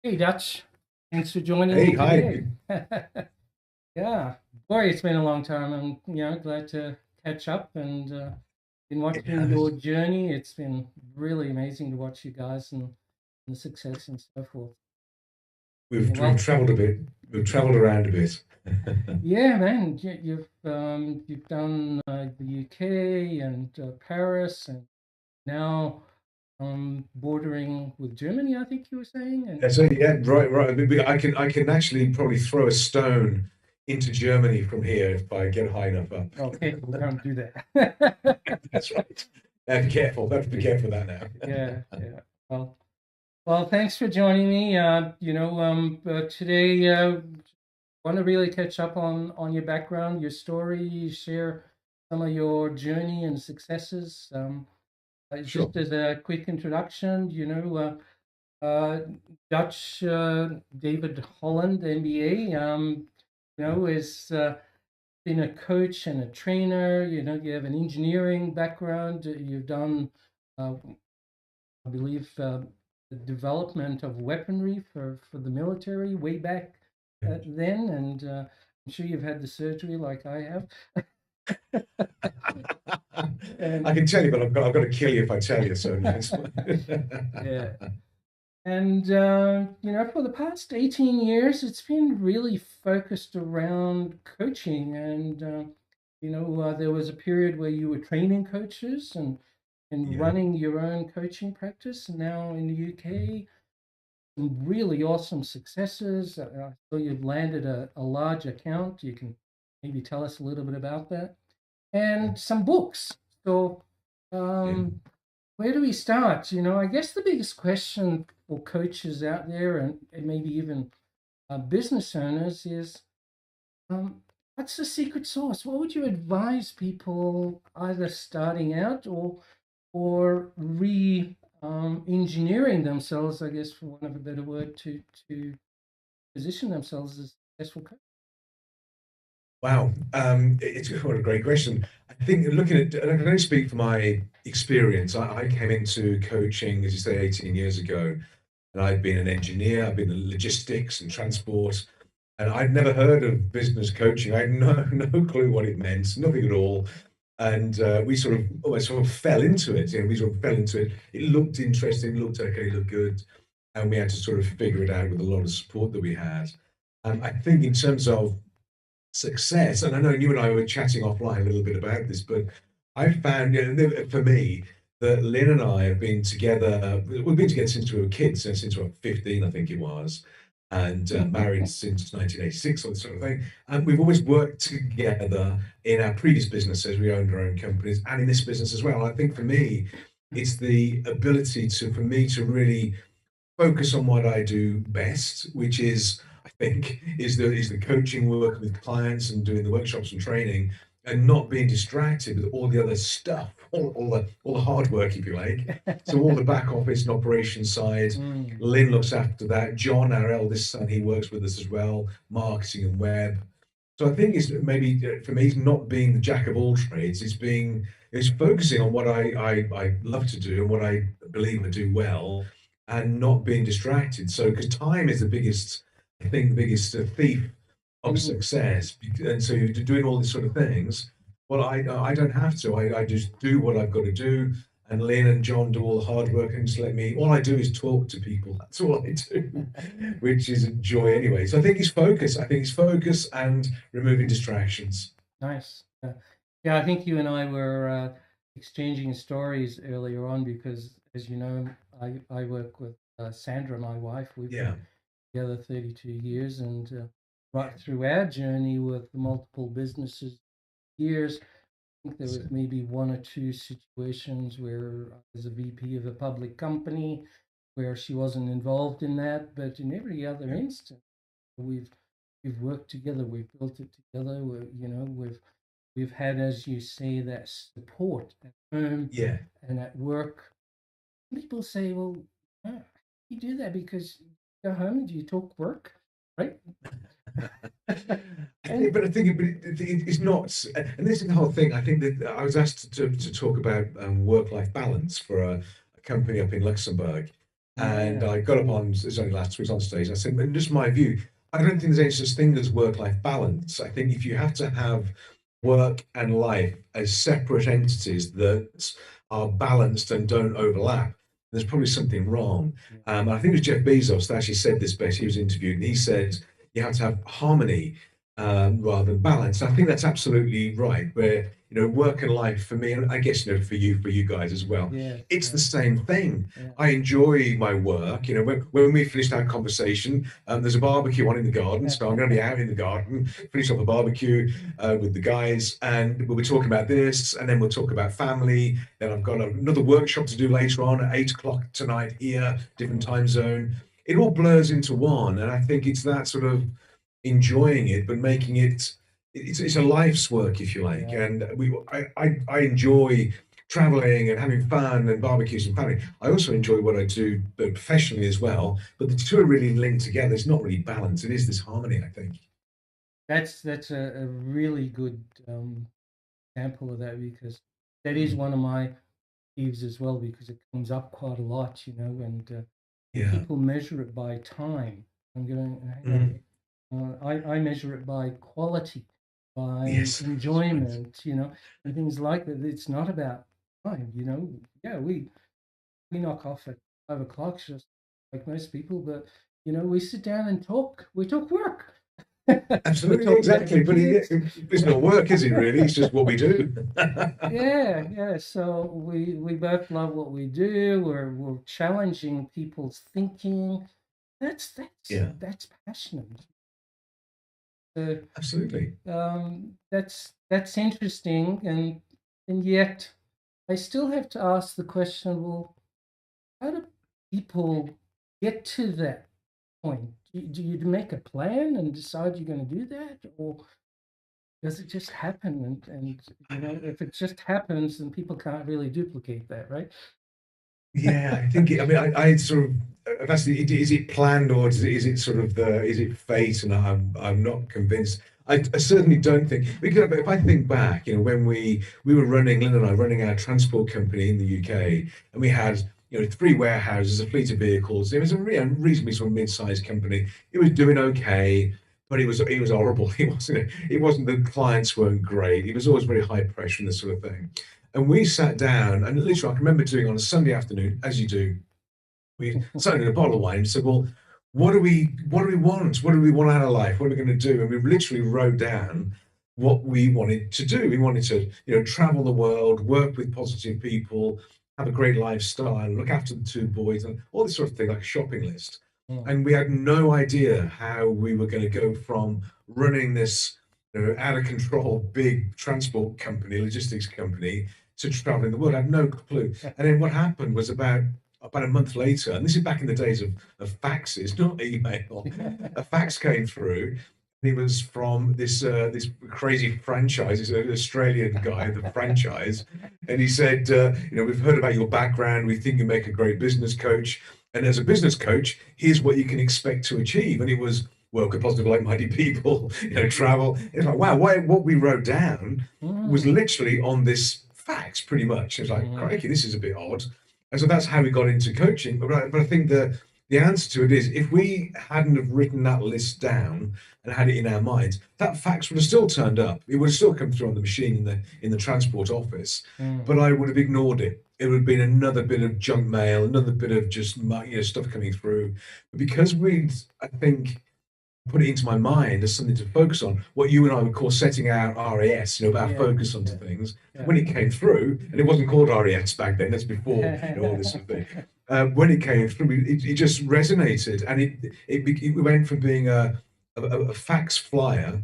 Hey Dutch, thanks for joining Hey, me hi. today. Yeah, boy, it's been a long time. I'm, glad to catch up and been It watching your has. journey. It's been really amazing to watch you guys and the success and so forth. We've Well, travelled a bit. We've travelled around a bit. yeah, man, you've done the UK and Paris and now bordering with Germany, I think you were saying. And Yeah, so yeah, right, right. I can actually probably throw a stone into Germany from here if I get high enough up. okay, don't do that. That's right. Be careful. Have to be careful of that now. Yeah, yeah. Well, well, thanks for joining me. Today, want to really catch up on your background, your story, share some of your journey and successes. Sure. Just as a quick introduction, Dutch David Holland MBA, is been a coach and a trainer. You have an engineering background. You've done I believe, the development of weaponry for the military way back then, and I'm sure you've had the surgery like I have. I And can tell you, but I've got to kill you if I tell you. So nice. yeah, and for the past 18 years, it's been really focused around coaching, and there was a period where you were training coaches and Yeah. running your own coaching practice. And now in the UK, some really awesome successes. I saw you've landed a large account. You can maybe tell us a little bit about that. Yeah. And some books. So, Yeah. where do we start? I guess the biggest question for coaches out there and maybe even business owners is um, what's the secret sauce? What would you advise people either starting out or engineering themselves, I guess, for want of a better word, to position themselves as successful coach? Wow, it's what a great question. I think looking at, and I can only speak from my experience. I came into coaching, as you say, 18 years ago, and I'd been an engineer. I've been in logistics and transport, and I'd never heard of business coaching. I had no clue what it meant, nothing at all. And we sort of almost sort of fell into it. We sort of fell into it. It looked interesting, looked okay, looked good, and we had to sort of figure it out with a lot of support that we had. I think in terms of success, and I know you and I were chatting offline a little bit about this, but I found, for me, that Lynn and I have been together. We've been together since we were kids, since we were 15, I think it was, and married since 1986, or this sort of thing. And we've always worked together in our previous businesses. We owned our own companies, and in this business as well. I think for me, it's the ability for me to really focus on what I do best, which is, I think, is the coaching work with clients and doing the workshops and training, and not being distracted with all the other stuff, all the hard work, if you like. So all the back office and operations side, Mm, Lynn looks after that. John, our eldest son, he works with us as well, marketing and web. So I think it's maybe for me, it's not being the jack of all trades. It's focusing on what I love to do and what I believe I do well, and not being distracted. So because time is the biggest, I think, the biggest thief of mm. success. And so you're doing all these sort of things. Well, I don't have to. I just do what I've got to do. And Lynn and John do all the hard work and just let me. All I do is talk to people. That's all I do, which is a joy anyway. So I think it's focus. I think it's focus and removing distractions. Nice. Yeah, I think you and I were exchanging stories earlier on because, as you know, I work with Sandra, my wife. We've Yeah. been together 32 years, and right through our journey with multiple businesses, years, I think there So, was maybe one or two situations where I was a VP of a public company where she wasn't involved in that, but in every other yeah. instance, we've we've worked together, we've built it together. We've had, as you say, that support at home Yeah. and at work. People say, "Well, you do that because you go home and you talk work, right?" And It's not, and this is the whole thing. I think that I was asked to talk about work-life balance for a company up in Luxembourg, And Yeah. I got up on, it was only last week on stage. I said, just my view, I don't think there's any such thing as work-life balance. I think if you have to have work and life as separate entities that are balanced and don't overlap, there's probably something wrong. Yeah. I think it was Jeff Bezos that actually said this best. He was interviewed and he said you have to have harmony rather than balance. I think that's absolutely right. Where work and life for me, and I guess for you guys as well, Yeah. it's Yeah. the same thing. Yeah. I enjoy my work. When we finished our conversation, there's a barbecue on in the garden, so I'm going to be out in the garden, finish off a barbecue with the guys, and we'll be talking about this, and then we'll talk about family. Then I've got another workshop to do later on at 8 o'clock tonight here, different time zone. It all blurs into one, and I think it's that sort of enjoying it, but making it's a life's work, if you like. Yeah. And I enjoy traveling and having fun and barbecues and family. I also enjoy what I do professionally as well, but the two are really linked together. It's not really balance. It is this harmony, I think. That's a really good example of that, because that is Mm. one of my peeves as well, because it comes up quite a lot, and Yeah. people measure it by time. I'm going, hang Mm. on, I measure it by quality, by Yes. That's right. enjoyment, and things like that. It's not about time. Yeah, we knock off at 5 o'clock, just like most people, but we sit down and talk. We talk work. We Absolutely, talk about the exactly. But kids. it's not work, is it really? It's just what we do. Yeah, yeah. So we both love what we do. We're challenging people's thinking. That's that's Yeah, that's passionate. Uh, absolutely. that's interesting, and yet I still have to ask the question. Well, how do people get to that point? Do you make a plan and decide you're going to do that, or does it just happen? And if it just happens, then people can't really duplicate that, right? Yeah, I think. I mean, I sort of. That's is it planned or is it sort of is it fate? And I'm not convinced. I certainly don't think, because if I think back, when we were running, Lynn and I running our transport company in the UK, and we had 3 warehouses, a fleet of vehicles. It was a reasonably sort of mid-sized company. It was doing okay, but it was horrible. It wasn't the clients weren't great. It was always very high pressure and this sort of thing. And we sat down, and literally, I can remember doing on a Sunday afternoon, as you do, we sat in a bottle of wine and said, "Well, what do we want? What do we want out of life? What are we going to do?" And we literally wrote down what we wanted to do. We wanted to, travel the world, work with positive people, have a great lifestyle, look after the 2 boys, and all this sort of thing, like a shopping list. Mm. And we had no idea how we were going to go from running this, out of control big transport company, logistics company, to traveling the world. I had no clue. And then what happened was about a month later, and this is back in the days of faxes, not email, a fax came through. And it was from this crazy franchise, this Australian guy, the franchise, and he said, "We've heard about your background. We think you make a great business coach, and as a business coach, here's what you can expect to achieve." And it was work with positive, like-minded people, travel. It's like, wow, what we wrote down was Mm. literally on this fax, pretty much. It was like, Mhm. crikey, this is a bit odd. And so that's how we got into coaching. But I think the answer to it is, if we hadn't have written that list down and had it in our minds, that fax would have still turned up. It would have still come through on the machine in the transport office, Mm. but I would have ignored it. It would have been another bit of junk mail, another bit of just stuff coming through. But because I think, put it into my mind as something to focus on, what you and I would call setting out RAS, our Yeah, focus onto yeah, things. yeah. When it came through, and it wasn't called RAS back then, that's before all this sort of thing. When it came through, it just resonated, and it went from being a fax flyer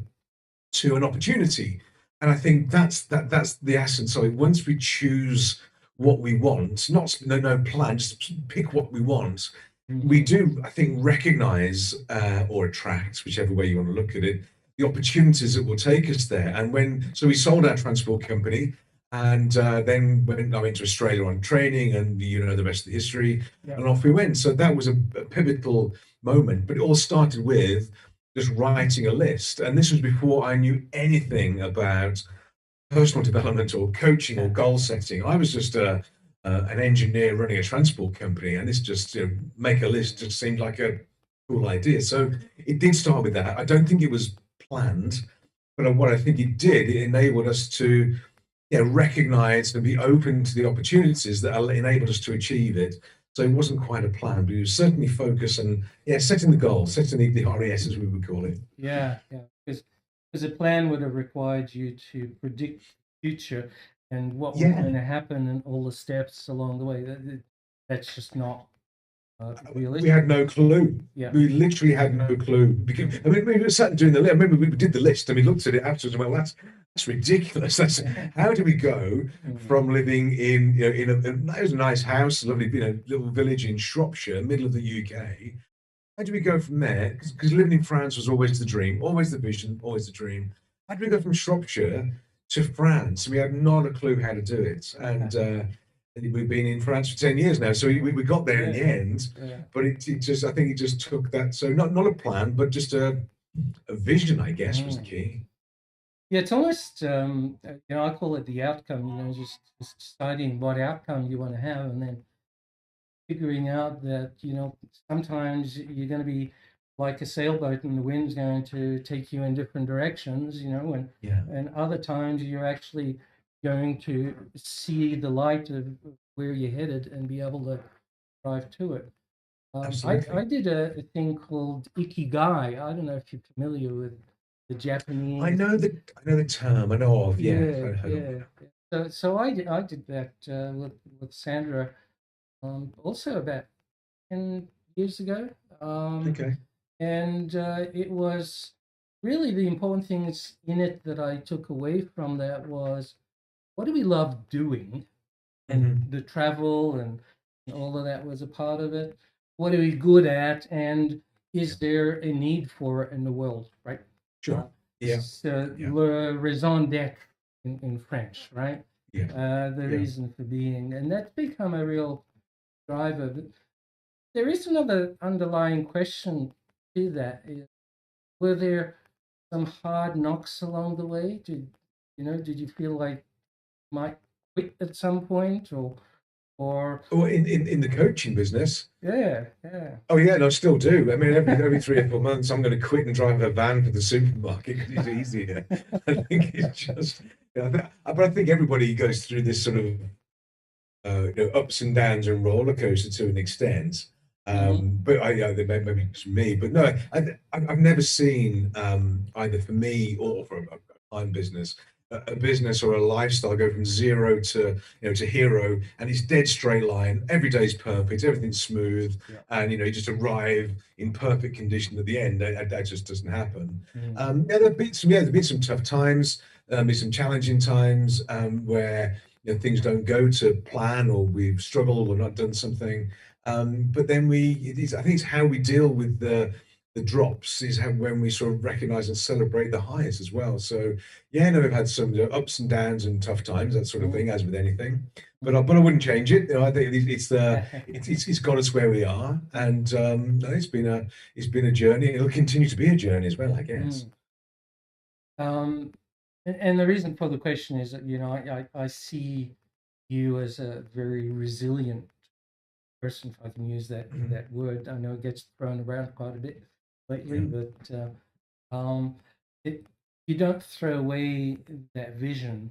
to an opportunity. And I think that's the essence of it. Once we choose what we want, not no plan, just pick what we want, we Mhm. do, I think, recognize or attract, whichever way you want to look at it, the opportunities that will take us there. And so we sold our transport company, and then I went to Australia on training, and the rest of the history, Yeah. and off we went. So that was a pivotal moment, but it all started with just writing a list. And this was before I knew anything about personal development or coaching or goal setting. I was just an engineer running a transport company, and this just make a list just seemed like a cool idea. So it did start with that. I don't think it was planned, but what I think it did, it enabled us to recognize and be open to the opportunities that enabled us to achieve it. So it wasn't quite a plan, but it was certainly focus and setting the goal, setting the RES as we would call it. Yeah, yeah. Because a plan would have required you to predict the future and what was going to happen and all the steps along the way. That's just not We realistic. had no clue. Yeah. We literally had no clue. Because, I mean, we were sat doing the list. I remember we did the list and we looked at it afterwards and went, well, that's ridiculous. How do we go from living in, it was a nice house, lovely, little village in Shropshire, middle of the UK. How do we go from there? Because living in France was always the dream, always the vision, always the dream. How do we go from Shropshire to France? We had not a clue how to do it. And we've been in France for 10 years now. So we got there in the end. Yeah. But I think it just took that. So not a plan, but just a vision, I guess, was the key. Yeah, it's almost, I call it the outcome, just deciding what outcome you want to have and then figuring out that, sometimes you're going to be like a sailboat and the wind's going to take you in different directions, and other times you're actually going to see the light of where you're headed and be able to drive to it. I did a thing called Ikigai. I don't know if you're familiar with the Japanese. I know the term. I know of. Yeah. So I did that with Sandra also about 10 years ago. Okay. And it was really the important things in it that I took away from that was what do we love doing? And the travel and all of that was a part of it. What are we good at? And is there a need for it in the world, right? Sure. So le raison d'être in French, right? The reason for being. And that's become a real driver. There is another underlying question to that. Were there some hard knocks along the way? Did you feel like you might quit at some point or in the coaching business? Yeah. Oh yeah, and I still do. I mean, every 3 or 4 months, I'm going to quit and drive a van for the supermarket because it's easier. I think it's just, but I think everybody goes through this sort of ups and downs and roller coaster to an extent. But maybe it's me. But no, I've never seen either for me or for a client business a business or a lifestyle go from zero to to hero, and it's dead straight line. Every day's perfect, everything's smooth, and you just arrive in perfect condition at the end. That just doesn't happen. There've been some tough times, been some challenging times where things don't go to plan, or we've struggled or not done something. But then I think it's how we deal with the drops is when we sort of recognize and celebrate the highs as well. So we've had some ups and downs and tough times, that sort of thing, as with anything. But I wouldn't change it. I think it's got us where we are, and it's been a journey. It'll continue to be a journey as well, I guess. And the reason for the question is that I see you as a very resilient person, if I can use that word. I know it gets thrown around quite a bit lately, but you don't throw away that vision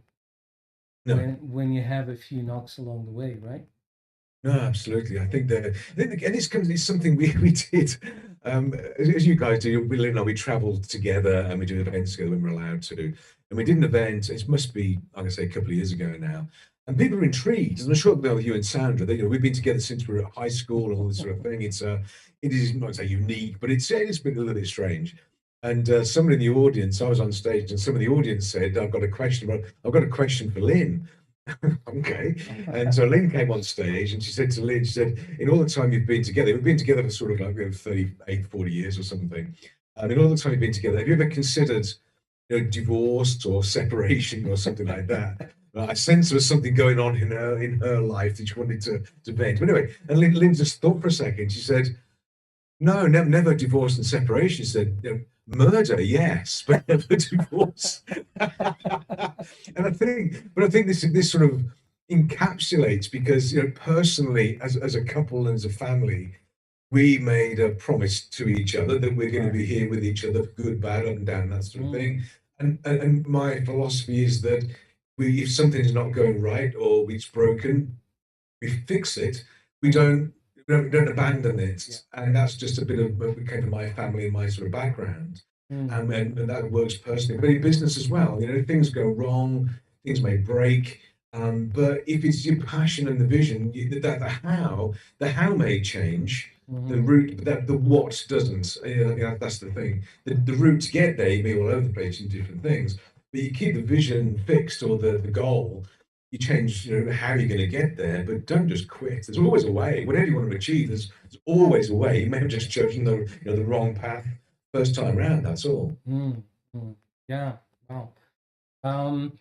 when you have a few knocks along the way, right? No, absolutely. I think and it's something we did, as you guys do. Lynn and I, we travelled together and we do events together when we're allowed to. And we did an event. It must be, I'm going to say, a couple of years ago now. And people are intrigued. And I'm sure with you and Sandra, we've been together since we were at high school and all this sort of thing. It is not to say unique, but it's been a little bit strange. And somebody in the audience, I was on stage, and some of the audience said, I've got a question for Lynn." Okay. And so Lynn came on stage and she said to Lynn, in all the time you've been together, we've been together for sort of like 38, 40 years or something. And in all the time you've been together, have you ever considered divorce or separation or something like that? I sense there was something going on in her life that she wanted to vent. But anyway, and Lynn just thought for a second. She said, "No, never divorce and separation." She said, "Murder, yes, but never divorce." And I think this sort of encapsulates because personally, as a couple and as a family, we made a promise to each other that we're going to Right. be here with each other, good, bad, up and down, that sort of thing. Mm, And my philosophy is that if something's not going right or it's broken, we fix it. We mm, don't we don't abandon yeah. it. And that's just a bit of what came from my family and my sort of background. Mm, And that works personally, but in business as well. Things go wrong, things may break. But if it's your passion and the vision, the how may change, the mhm, route, but the what doesn't. That's the thing. The route to get there, you may be all over the place in different things, but you keep the vision fixed or the goal. You change, how you're going to get there, but don't just quit. There's always a way. Whatever you want to achieve, there's always a way. You may have just chosen the wrong path first time round. That's all. mm, mm. Yeah. Wow. Um,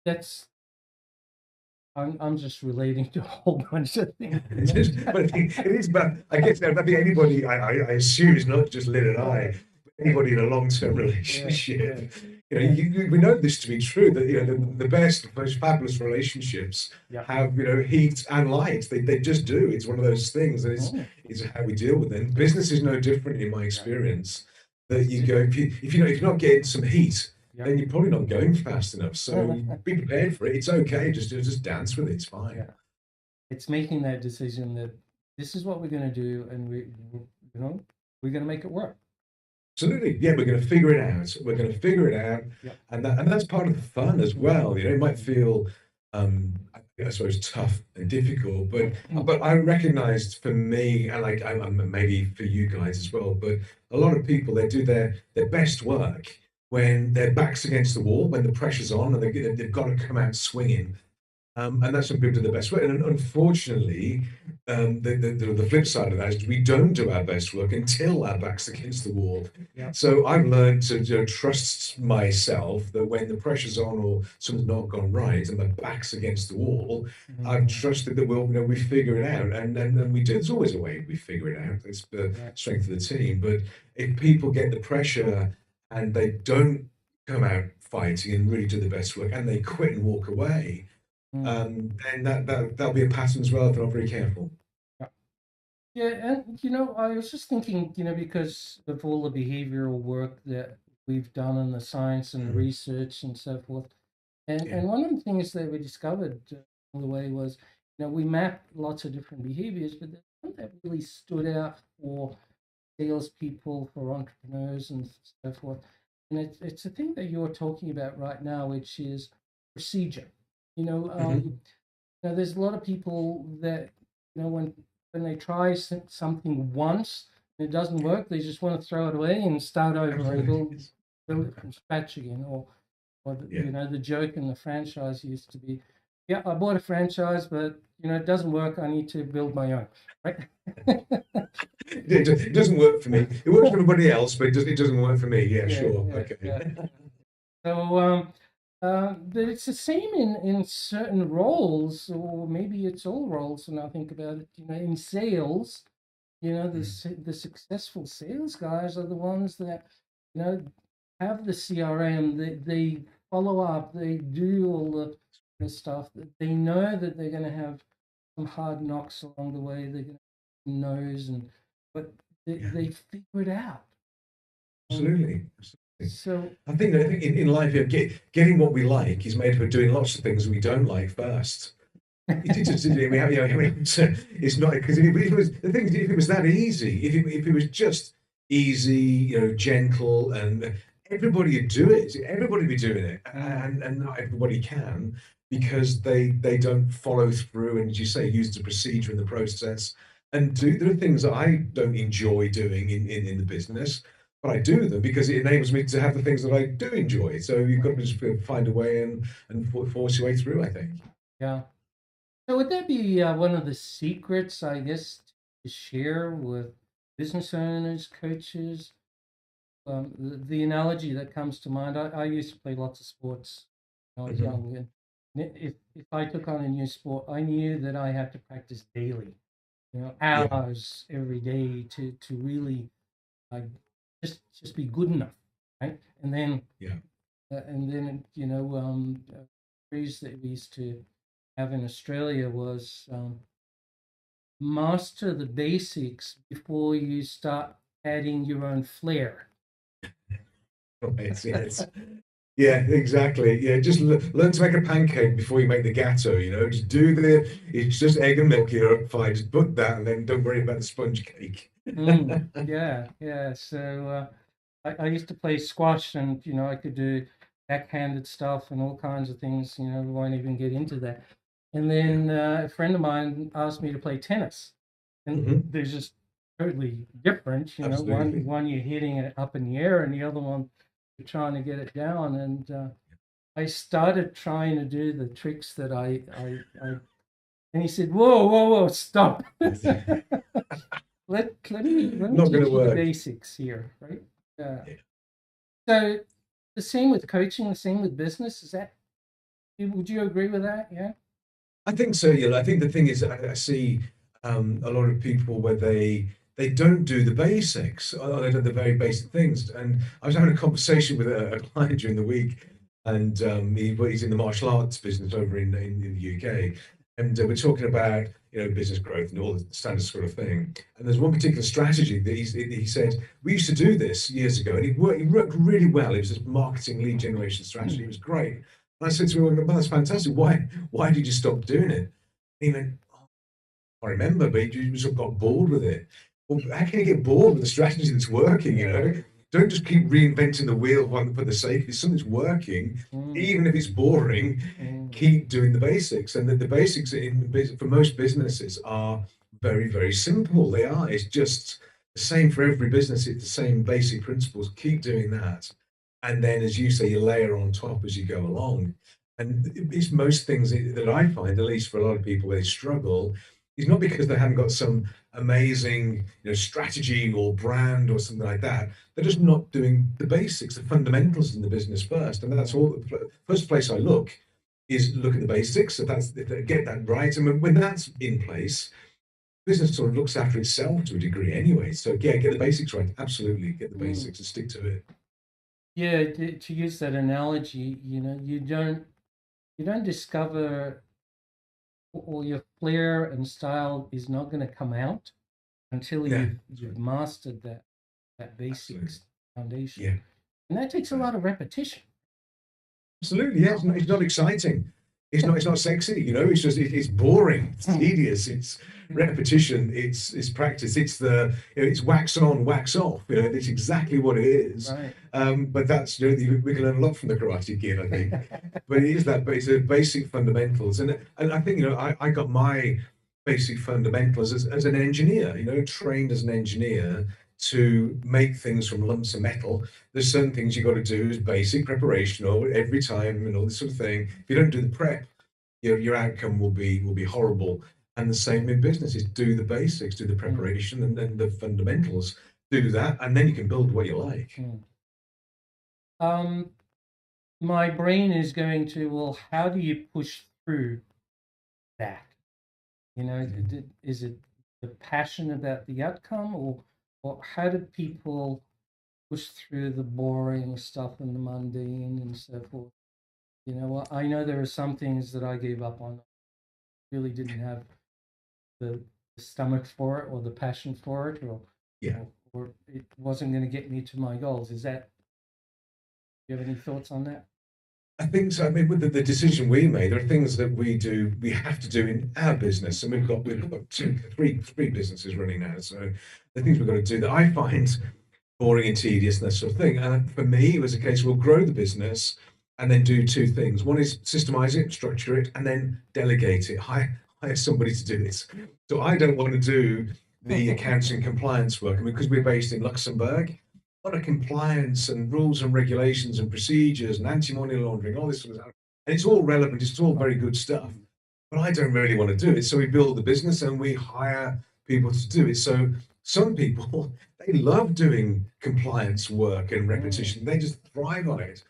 that's I'm just relating to a whole bunch of things you But I mentioned. think it is. But I guess I think anybody. I assume it's not just Lynn and Yeah, I. Anybody in a long-term yeah, relationship, yeah, yeah. we know this to be true. That Mm, the best, most fabulous relationships yeah. have heat and light. They just do. It's one of those things, and Mm, it's how we deal with them. Business is no different in my yeah. experience. That It's you just, go if you're not getting some heat, yeah. then you're probably not going fast enough. So be prepared for it. It's okay. Just dance with it. It's fine. Yeah. It's making that decision that this is what we're going to do, and you know, we're going to make it work. Absolutely. Yeah, we're going to figure it out. We're going to figure it out, Yeah. and that's part of the fun as Mm, well. It might mm, feel, I suppose, tough and difficult, mm, but I recognized for me, and like maybe for you guys as well, but a lot of people they do their best work when their backs against the wall, when the pressure's on, and they've got to come out swinging. And that's when people do the best work. And unfortunately, the flip side of that is we don't do our best work until our back's against the wall. yeah. So I've learned to trust myself that when the pressure's on or something's not gone right and my back's against the wall, I've Mhm, trusted that we figure it out. And we do. There's always a way we figure it out. It's the right. strength of the team. But if people get the pressure and they don't come out fighting and really do the best work and they quit and walk away, Mm, then that'll be a pattern as well if they're not very careful. yeah. Yeah, and I was just thinking, because of all the behavioral work that we've done and the science and the Mm. research and so forth, and Yeah. and one of the things that we discovered along the way was, we mapped lots of different behaviors, but the one that really stood out for salespeople, for entrepreneurs, and so forth, and it's the thing that you're talking about right now, which is procedure. You know, Hmm. um, there's a lot of people that, when they try something once and it doesn't work, they just want to throw it away and start over and Absolutely. build it from scratch again. Or Yeah. the joke in the franchise used to be, yeah, I bought a franchise, but it doesn't work. I need to build my own, right? It doesn't work for me. It works for everybody else, but it doesn't work for me. Yeah, Yeah, sure. yeah, Okay. yeah. So, but it's the same in certain roles, or maybe it's all roles. And I think about it, in sales, Mm. the successful sales guys are the ones that, you know, have the CRM. They follow up. They do all the stuff. That they know that they're going to have some hard knocks along the way. They're going to nose but Yeah, they figure it out. Um, absolutely. Absolutely. so I think in life, getting what we like is made up of doing lots of things we don't like first. It just, we have, it's not because if it was the thing, is, if it was that easy, if it was just easy, gentle, and everybody would do it, everybody would be doing it, mm, and not everybody can because they don't follow through and, as you say, use the procedure and the process and do. There are things that I don't enjoy doing in the business, but I do them because it enables me to have the things that I do enjoy. So you've got to right, just find a way and force your way through, I think. yeah. So would that be one of the secrets, I guess, to share with business owners, coaches? The analogy that comes to mind, I used to play lots of sports when I was Mhm. young, and if I took on a new sport, I knew that I had to practice daily, Yeah. hours every day to really uh, just be good enough, right? And then Yeah. phrase that we used to have in Australia was master the basics before you start adding your own flair. Right, yes. Yeah, exactly. Yeah, just learn to make a pancake before you make the gatto, you know. Just do it's just egg and milk, you're fine. Just put that and then don't worry about the sponge cake. Yeah, yeah. So I used to play squash, and I could do backhanded stuff and all kinds of things. We won't even get into that. And Yeah. then a friend of mine asked me to play tennis, and Hmm. they're just totally different. One Absolutely. one you're hitting it up in the air, and the other one you're trying to get it down. And I started trying to do the tricks that I and he said, "Whoa, whoa, whoa, stop! Let me Not going teach to you the work. basics here, right?" Yeah. Yeah. So the same with coaching, the same with business. Would you agree with that? Yeah. I think so, yeah. I think the thing is, I see a lot of people where they don't do the basics, or they do the very basic things. And I was having a conversation with a client during the week, and he's in the martial arts business over in the UK, and we're talking about business growth and all the standard sort of thing. And there's one particular strategy that he said we used to do this years ago, and it worked really well. It was this marketing lead generation strategy. It was great. And I said to him, well, that's fantastic. Why did you stop doing it? And he went, oh, I remember, but you just sort of got bored with it. Well, how can you get bored with a strategy that's working, you know? Don't just keep reinventing the wheel for the sake. If something's working, Mm, even if it's boring, mm, keep doing the basics. And the basics for most businesses are very, very simple. They are. It's just the same for every business. It's the same basic principles. Keep doing that. And then, as you say, you layer on top as you go along. And it's most things that I find, at least for a lot of people, where they struggle, is not because they haven't got some amazing, strategy or brand or something like that. They're just not doing the basics, the fundamentals in the business first. And that's mm, all. The first place I look is look at the basics. So if they get that right, and when that's in place, business sort of looks after itself to a degree anyway. So yeah, get the basics right. Absolutely, get the mm. basics and stick to it. Yeah, to use that analogy, you don't discover, or your flair and style is not going to come out until Yeah, you've that's right. you've mastered that Absolutely. basics foundation, Yeah. and that takes a lot of repetition. Absolutely, yeah. It's not exciting. It's not sexy. It's just it's boring. It's tedious. It's repetition. It's practice. It's wax on, wax off. It's exactly what it is. Right. But that's we can learn a lot from the Karate Kid, I think. But it is that. But it's the basic fundamentals, and I think I got my basic fundamentals as an engineer. Trained as an engineer to make things from lumps of metal. There's certain things you got to do as basic preparation or every time and all this sort of thing. If you don't do the prep, your outcome will be horrible. And the same in business is do the basics, do the Mm, preparation and then the fundamentals. Do that, and then you can build what you like. mm. Um, my brain is going to, well, how do you push through that? Is it the passion about the outcome, or how do people push through the boring stuff and the mundane and so forth? Well, I know there are some things that I gave up on. Really didn't have the, the stomach for it or the passion for it, Yeah. or it wasn't going to get me to my goals. Do you have any thoughts on that? I think so. I mean, with the decision we made, there are things that we have to do in our business, and we've got three businesses running now. So the things we've got to do that I find boring and tedious and that sort of thing. And for me, it was a case we'll grow the business and then do two things. One is systemize it, structure it, and then delegate it. Hire somebody to do it. So I don't want to do the accounts and compliance work. I mean, because we're based in Luxembourg, a lot of compliance and rules and regulations and procedures and anti-money laundering, all this sort of stuff. And it's all relevant, it's all very good stuff. But I don't really want to do it. So we build the business and we hire people to do it. So some people, they love doing compliance work and Mm, repetition. They just thrive on it.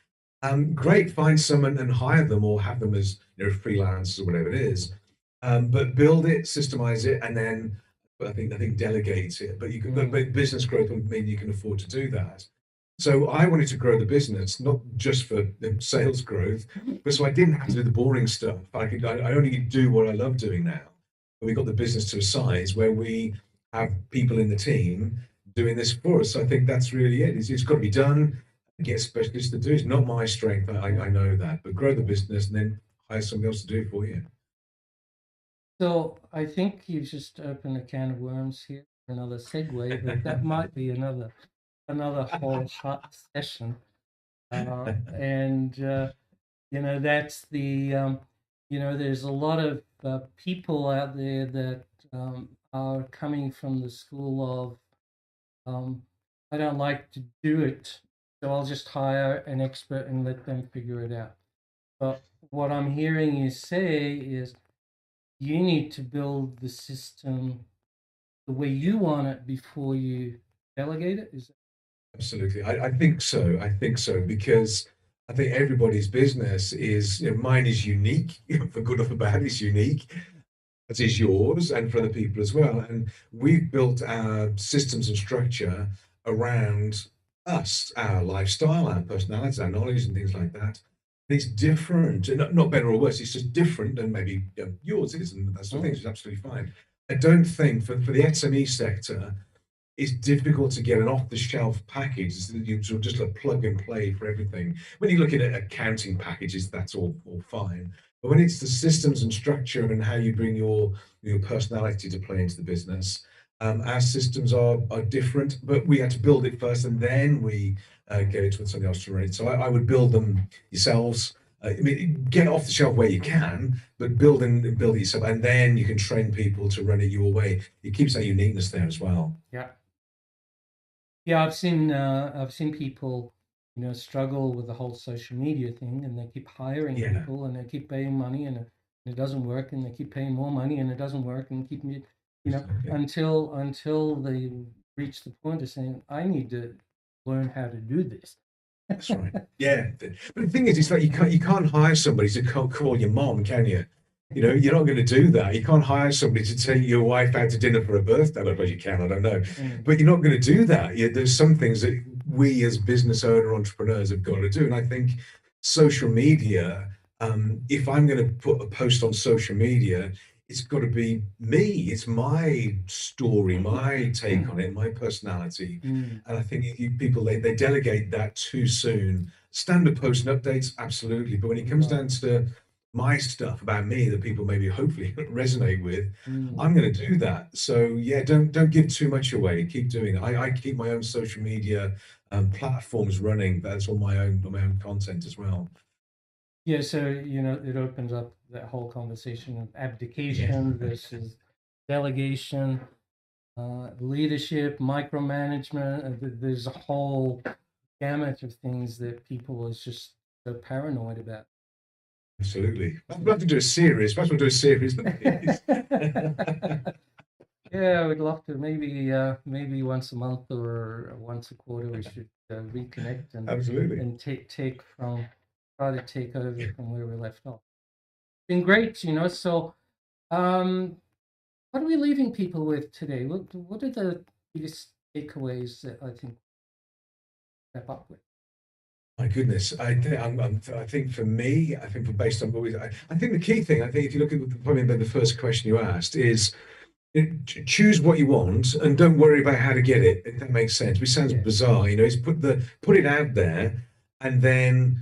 Great, find someone and hire them or have them as freelancers or whatever it is. But build it, systemize it, and then I think delegate it. But mm, business growth would mean you can afford to do that. So I wanted to grow the business, not just for sales growth, but so I didn't have to do the boring stuff. I only do what I love doing now. And we got the business to a size where we have people in the team doing this for us. So I think that's really it. It's got to be done. Get specialists to do it. It's not my strength. I know that, but grow the business and then hire somebody else to do it for you. So I think you just opened a can of worms here, another segue, but that might be another whole hot session. And that's there's a lot of people out there that are coming from the school of I don't like to do it, so I'll just hire an expert and let them figure it out. But what I'm hearing you say is you need to build the system the way you want it before you delegate it. Is Absolutely. I think so. I think so because I think everybody's business is, mine is unique, for good or for bad, it's unique, as is yours and for other people as well. And we've built our systems and structure around us, our lifestyle, our personalities, our knowledge, and things like that. And it's different, and not better or worse, it's just different, and maybe yours is, and that sort of thing is absolutely fine. I don't think for the SME sector, it's difficult to get an off-the-shelf package. You sort of just a plug and play for everything. When you're looking at accounting packages, that's all fine. But when it's the systems and structure and how you bring your personality to play into the business, our systems are different. But we had to build it first, and then we get it with somebody else to run it. So I would build them yourselves. I mean, get off the shelf where you can, but build it yourself, and then you can train people to run it your way. It keeps that uniqueness there as well. yeah. Yeah, I've seen people, struggle with the whole social media thing, and they keep hiring Yeah. people, and they keep paying money, and it doesn't work, and they keep paying more money, and it doesn't work, and keep me, Exactly. until they reach the point of saying, I need to learn how to do this. That's right. Yeah. But the thing is, it's like you can't hire somebody to call your mom, can you? You're not going to do that. You can't hire somebody to take your wife out to dinner for a birthday. I suppose you can, I don't know. Mm, But you're not going to do that. There's some things that we as business owner entrepreneurs have got to do. And I think social media, if I'm going to put a post on social media, it's got to be me. It's my story, my take on it, my personality. mm, And I think people they delegate that too soon. Standard post and updates, absolutely. But when it comes right. down to my stuff about me that people maybe hopefully resonate with, Mm. I'm going to do that. So yeah, don't give too much away. Keep doing it. I keep my own social media platforms running. That's on my own content as well. Yeah, so it opens up that whole conversation of Yeah, abdication versus delegation, leadership, micromanagement. There's a whole gamut of things that people is just so paranoid about. absolutely. I'd love to do a series. Perhaps we'll do a series of these. Yeah, I would love to. Maybe once a month or once a quarter, we should reconnect Absolutely. and try to take over from where we left off. Been great, So, um, what are we leaving people with today? What are the biggest takeaways that I think wrap up with? My goodness, I think for me, I think for based on what I think the key thing, I think if you look at probably the first question you asked is choose what you want and don't worry about how to get it. If that makes sense, which sounds Yeah. bizarre, is put it out there and then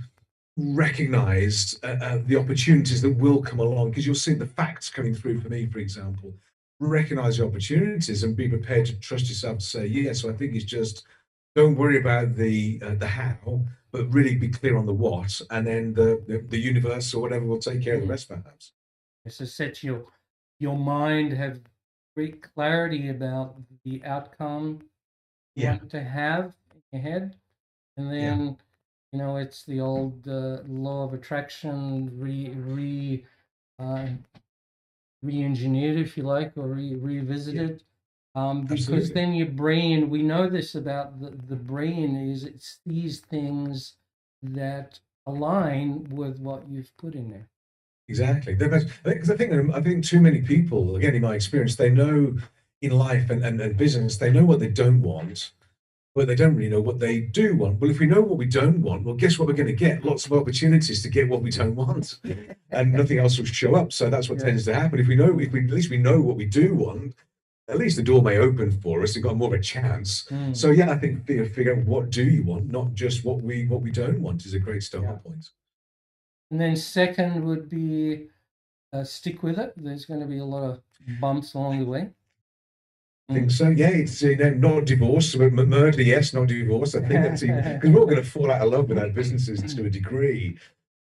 recognize the opportunities that will come along because you'll see the facts coming through for me, for example. Recognize the opportunities and be prepared to trust yourself to say yes. So I think it's just don't worry about the how, but really be clear on the what, and then the universe or whatever will take care of the Mm. rest, perhaps. So set your mind have great clarity about the outcome you Yeah, want to have in your head, and yeah, then it's the old law of attraction uh, re-engineered, if you like, or yeah, revisited. Because absolutely. then your brain, we know this about the brain, is it sees things that align with what you've put in there. Exactly. Because I think too many people, again, in my experience, they know in life and business, they know what they don't want, but they don't really know what they do want. Well, if we know what we don't want, well, guess what we're going to get? Lots of opportunities to get what we don't want, and nothing else will show up. So that's what tends to happen. If we know, at least we know what we do want, at least the door may open for us. We've got more of a chance. So yeah, I think figure out what do you want, not just what we don't want, is a great starting point. And then second would be stick with it. There's going to be a lot of bumps along the way. I think so. Yeah, it's not divorce, murder. Yes, not divorce. I think that's because we're all going to fall out of love with our businesses to a degree.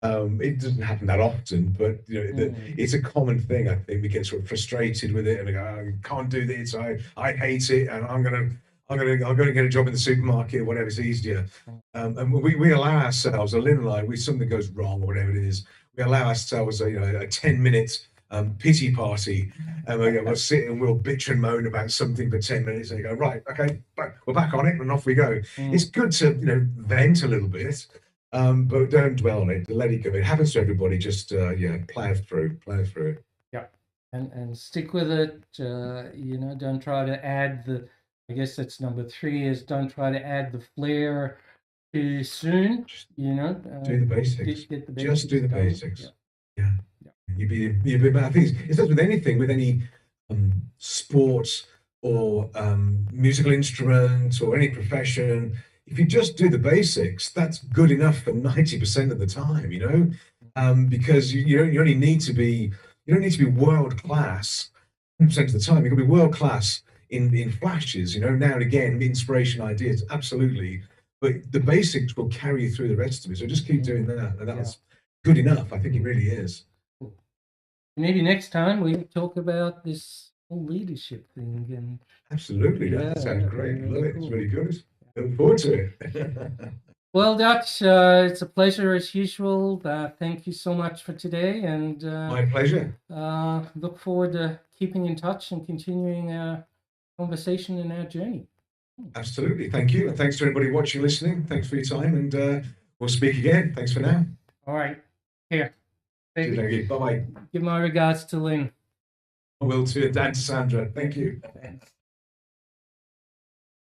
It doesn't happen that often, but it's a common thing. I think we get sort of frustrated with it and we go, I can't do this. I hate it, and I'm gonna get a job in the supermarket or whatever. It's easier. And we allow ourselves, or Lynn and I, something goes wrong or whatever it is, we allow ourselves a 10-minute pity party, and we'll sit and we'll bitch and moan about something for 10 minutes, and you go, right, okay, we're back on it, and off we go. It's good to vent a little bit, but don't dwell on it. Let it go. It happens to everybody. Just plow through. Yeah, and stick with it. Don't try to add the. I guess that's number 3 is don't try to add the flair too soon. Do the basics. Get the basics. Just do the done. basics. Yeah. You'd be I think it's with anything, with any sport or musical instrument or any profession. If you just do the basics, that's good enough for 90% of the time, because you only need to be, you don't need to be world class 100% of the time. You can be world class in flashes, now and again, inspiration, ideas, absolutely. But the basics will carry you through the rest of it. So just keep doing that, and that's good enough. I think it really is. Maybe next time we talk about this whole leadership thing. And absolutely, that sounds great. Love it. It's really good. Look forward to it. Well, Dutch, it's a pleasure as usual. Thank you so much for today, and my pleasure. Look forward to keeping in touch and continuing our conversation and our journey. Absolutely. Thank you. And thanks to everybody watching, listening. Thanks for your time, and we'll speak again. Thanks for now. All right. Here. Thank you. Bye-bye. Give my regards to Lynn. I will too, and to Sandra. Thank you. Thanks.